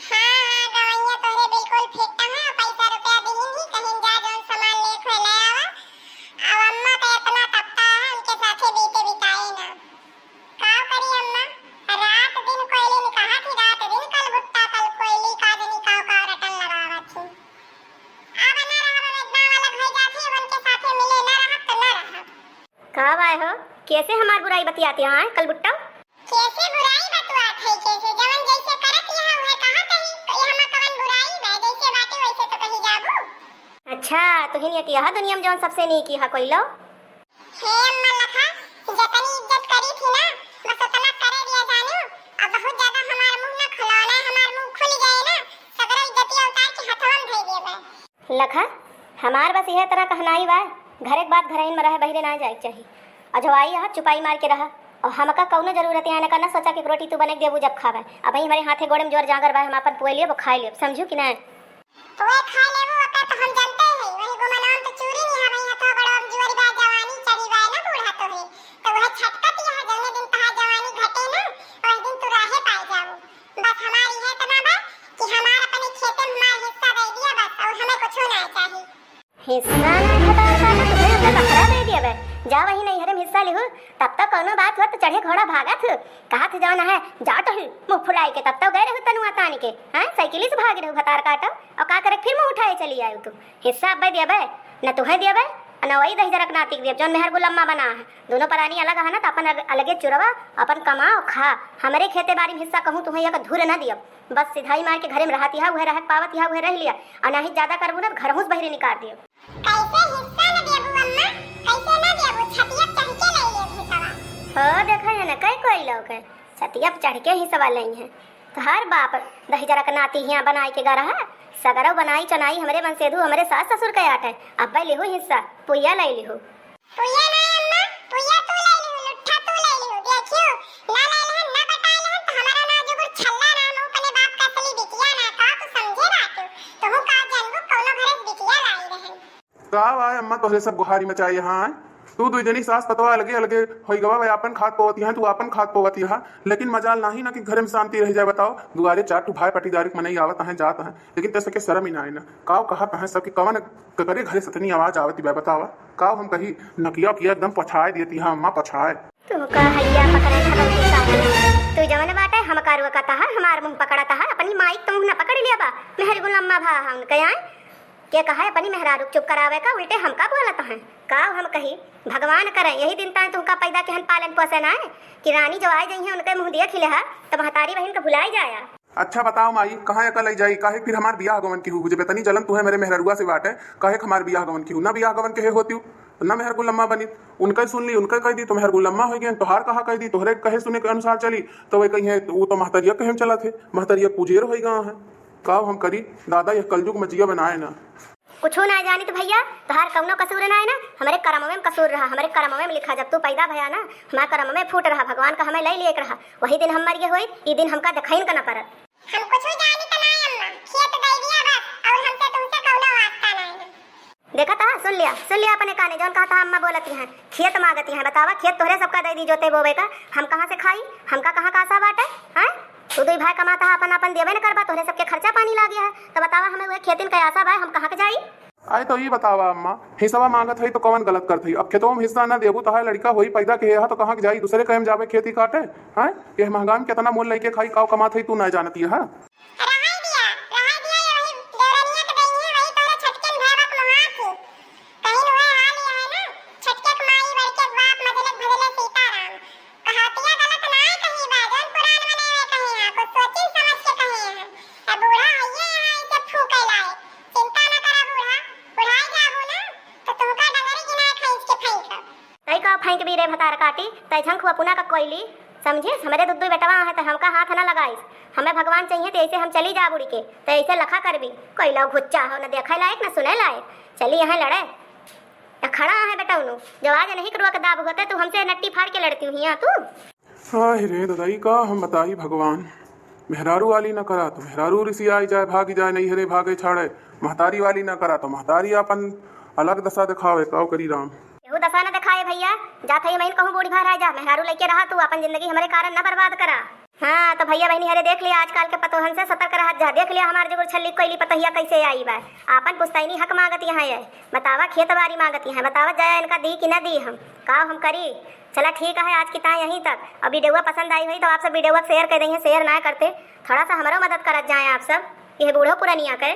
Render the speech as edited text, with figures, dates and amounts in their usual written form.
हाँ गवैया तोहरे बिल्कुल फिट है। पैसा रुपया दीही कहीं जा जौन सामान ले खोए ले आवा। अब अम्मा का इतना तपता है उनके साथे बीते बिताए ना। का करी अम्मा रात दिन कोयली ने कहा थी रात दिन कल भुट्टा कल कोयली काजनी का रटन लगावा थी। अब ना रहा इतना वाला भई जाती उनके साथे मिले ना रहा तो ना रहा। कब आए हो? कैसे हमार बुराई बतियाते हैं कल बुट्टा? कैसे बुराई बतुआत है कैसे जवन जैसे करत यह है कहां कहीं यह में कवन बुराई बे जैसे बाटे वैसे तो कहीं जाबू। अच्छा तो ही नहीं किया दुनिया में जौन सबसे नहीं किया कोई लो हे अम्मा लखा जतनी इज्जत करी थी ना बस उतना करे दिया जानू। अब बहुत ज्यादा हमार मुंह न खुलौना हमार मुंह खुल गए ना सगरो इज्जतिया उतार के हथवन धइ देबे। लखा हमार बस यह तरह कहनाई बा घर एक बात घर में रहे बहिरे ना जाए चाहिए। अजवाई यहाँ चुपाई मार के रहा और हमका कौनो जरूरत है ना सोचा कि रोटी तू बने देबू जब खावे। अब हमारे हाथे गोड़े में जोर जागर बा हम अपन पुए लिए वो खाई लिए समझू कि ना। तो ये खा लेबू ओका तो हम जानते हैं वही गुमनाम तो चूरी नहीं हवे यहाँ तो बड़ा जुआरी बा जवानी चली बा ना बूढ़ा तो है तो वह छटकत यहाँ जने दिन तहा जवानी घटे ना वही दिन तू राहे पाई जाबू। बस हमारी है तना बा कि हमार अपने खेते में हमार हिस्सा दे दिया बस और हमें कुछ ना चाहिए। हिस्सा नहीं बता रहा था तुझे अपना बकरा दे दिया बे जा वही नहीं हरे हिस्सा लिहू तब तक कोनो बात हो तो चढ़े घोड़ा भागत कहा थे जाना है जा तो ही मुंह फुलाई के तब तक गए रहो तनुआ तान के हैं साइकिल से भाग रहो भतार काटो और का करे फिर मुंह उठाए चली आयो तू हिस्सा अब दिया बे न तुम्हें दिया बे न वही दही जरक नातिक दिया जौन मेहर गुलम्मा बना है दोनों प्राणी अलग है ना तो अपन अलगे चुरवा अपन कमाओ खा हमारे खेते बारी में हिस्सा कहूँ तुम्हें एक धूर न दियो बस सिधाई मार के घरे में रहती है वह रह पावत है वह रह लिया और ना ही ज्यादा करबू ना घर मुझ बहिरे निकाल दियो। कैसे हिस्सा न देबू अम्मा कैसे न देबू छतिया चढ़ के ले ले हिस्सा हो देखा है ना कई कोई लोग है छतिया चढ़ के ही सवाल नहीं है तो हर बाप दही जरक नाती यहाँ बनाई के गा रहा सगरो बनाई चनाई हमारे मन सेधु हमारे सास ससुर का आट है अब लिहू हिस्सा पुया ले लिहू पुया ना अम्मा पुया तू ले लिहू लुट्ठा तू ले लिहू देखियो ना ले ले ना बताए ले तो हमारा ना जो छल्ला ना नो अपने बाप का असली बिटिया ना का तू समझे बात तो हूं का जानबू कोनो घरे बिटिया लाई रहन का आए अम्मा तोहरे सब गुहारी मचाई यहाँ आए तू दुई जनी सास पतवा अलगे अलगे होई गवा भाई अपन खाद पोवती है तू अपन खाद पोवती है लेकिन मजाल नाही ना कि घरे में शांति रह जाए। बताओ दुआरे चार टू भाई पटीदारी के मनई आवत है जात है लेकिन तैसे के शर्म ही ना आई ना काव कहा कहा सब कि कवन करे घरे सतनी आवाज आवती बे बतावा काव हम कही नकिया किया एकदम पछाए देती है अम्मा पछाए तू का हैया पकड़े खड़ो के साथ तू जवन बाटे हम कारुआ का तहा हमार मुंह पकड़ता है अपनी माई तुम न पकड़ लिया बा मेहर गुलम्मा भा हम कया के कहा अपनी मेहरारू चुप करावे का उल्टे हमका बोलत है का हम कही भगवान करे यही दिन ता तुमका पैदा केहन पालन पोषण है कि रानी जो आ जाई है उनके मुंह देख ले है तो महतारी बहन का भुलाई जाया। अच्छा बताओ माई कहाँ अकल आई जाई काहे फिर हमार बियाह गवन की हूँ मुझे बेतनी जलन तू है मेरे मेहरुआ से बात है काहे हमार बियाह गवन की हूँ ना बियाह गवन के होती हूँ ना मेहर गुलम्मा बनी उनका सुन ली उनका कह दी तो मेहर गुलम्मा हो गए तोहार कहा कह दी तोहरे कहे सुने के अनुसार चली तो वे कही है वो तो महतरिया कहे चला थे महतरिया पुजेर हो गया है का हम करी दादा यह कलयुग मजिया बनाए ना कुछ ना जानी तो भैया तोहार कौनो कसूर ना है ना हमारे कर्म में कसूर रहा हमारे कर्म में लिखा जब तू पैदा भया ना हमारे कर्म में फूट रहा भगवान का हमें ले लिए रहा वही दिन हम मर गए हुई ई दिन हमका दिखाइन का ना पड़त हम कुछ जानी तो नहीं अम्मा खेत दे दिया बस और हमसे तुमसे कौनो वास्ता नहीं। देखा था सुन लिया अपने काने जौन कहा था अम्मा बोलती हैं खेत मांगती हैं बतावा खेत तोहरे सबका दे दी जोते बोवे का हम कहाँ से खाई हमका कहाँ का आशा बाटे हैं तू दुई भाई कमाता है अपन अपन देवे न करबा तोहरे सबके खर्चा पानी ला गया है तो बतावा हमें वह खेतिन का आशा बा हम कहाँ के जाई। आए तो ये बतावा अम्मा हिस्सा मांगत है तो कौन गलत करत है अब खेतों में हिस्सा ना देबू तो लड़का होई पैदा के है तो कहाँ के जाई दूसरे कहे जावे खेती काटे हैं ये महंगा में कितना मोल लेके खाई काव कमात है तू ना जानती है। फेंक भी रे भतार काटी तैझन खुआ पुना का कोयली समझे हमारे दुद्दू बेटवा है तो हमका हाथ ना लगाइस हमें भगवान चाहिए तो ऐसे हम चली जा बुड़ी के तो ऐसे लखा कर भी कोई लोग घुच्चा हो ना देखा लायक ना सुने लायक चली यहाँ लड़े या खड़ा है बेटा उन्हों जो आज नहीं करुआ के दाब होते तो हमसे नट्टी फाड़ के लड़ती हूँ यहाँ तू। हाँ रे दादाई का हम बताई भगवान मेहरारू वाली न करा तो मेहरारू ऋषि आई जाए भागी जाए नहीं हरे भागे छाड़े महतारी वाली न करा तो महतारी अपन अलग दशा दिखावे काव करी राम दशा न दिखाए भैया जात है मैं कहूँ बूढ़ी भाई जा मेहरारू लेके रहा तू अपन जिंदगी हमारे कारण न बर्बाद करा। हाँ तो भैया बहनी हरे देख लिया आजकल के पतोहन से सतर्क रहत जा। देख लिया हमार जो छल्ली कोइली पतहिया कैसे आई बा। आपन पुस्तैनी हक मांगत यहाँ है, बतावा खेत बाड़ी मांगत यहाँ, बतावा जाए इनका दी कि ना दी हम करी। चला ठीक है आज की ता यहीं तक। अब वीडियो पसंद आई हुई तो आप सब वीडियो शेयर कर देंगे, शेयर ना करते थोड़ा सा हमारा मदद करत जाए आप सब। ये बूढ़ो पुरानिया के